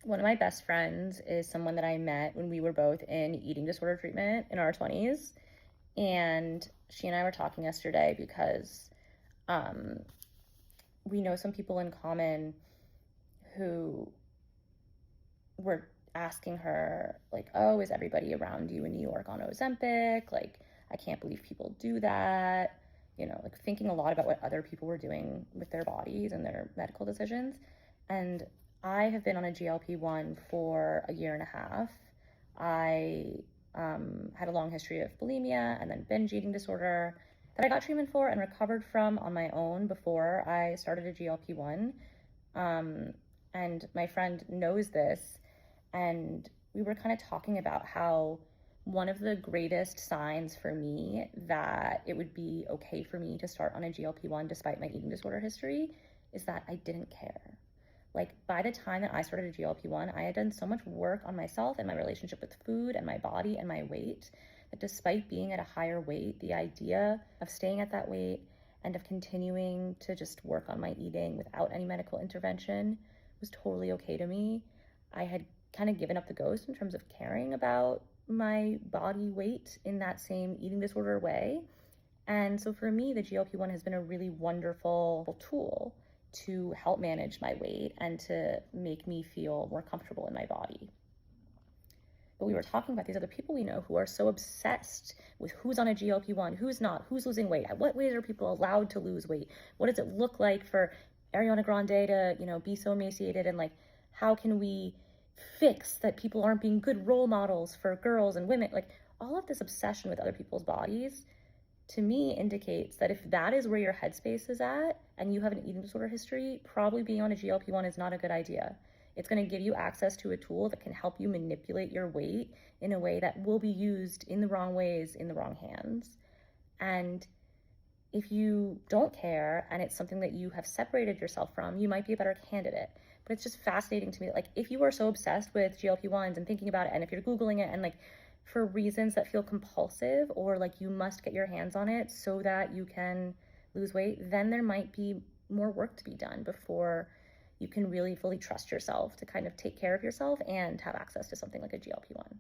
One of my best friends is someone that I met when we were both in eating disorder treatment in our 20s. And she and I were talking yesterday because um, we know some people in common who were asking her, like, oh, is everybody around you in New York on Ozempic? Like, I can't believe people do that. Like thinking a lot about what other people were doing with their bodies and their medical decisions. And I have been on a GLP-1 for a year and a half. I had a long history of bulimia and then binge eating disorder that I got treatment for and recovered from on my own before I started a GLP-1. Um, and my friend knows this. And we were kind of talking about how one of the greatest signs for me that it would be okay for me to start on a GLP-1 despite my eating disorder history is that I didn't care. Like, by the time that I started a GLP-1, I had done so much work on myself and my relationship with food and my body and my weight that despite being at a higher weight, the idea of staying at that weight and of continuing to just work on my eating without any medical intervention was totally okay to me. I had kind of given up the ghost in terms of caring about my body weight in that same eating disorder way. And so for me, the GLP-1 has been a really wonderful tool to help manage my weight and to make me feel more comfortable in my body. But we were talking about these other people we know who are so obsessed with who's on a GLP-1, who's not, who's losing weight, at what ways are people allowed to lose weight? What does it look like for Ariana Grande to, be so emaciated, and like, how can we fix that people aren't being good role models for girls and women? Like, all of this obsession with other people's bodies to me indicates that if that is where your headspace is at and you have an eating disorder history, probably being on a GLP-1 is not a good idea. It's going to give you access to a tool that can help you manipulate your weight in a way that will be used in the wrong ways, in the wrong hands. And if you don't care and it's something that you have separated yourself from, you might be a better candidate. But it's just fascinating to me that, like, if you are so obsessed with GLP-1s and thinking about it, and if you're Googling it and like for reasons that feel compulsive or like you must get your hands on it so that you can lose weight, then there might be more work to be done before you can really fully trust yourself to kind of take care of yourself and have access to something like a GLP-1.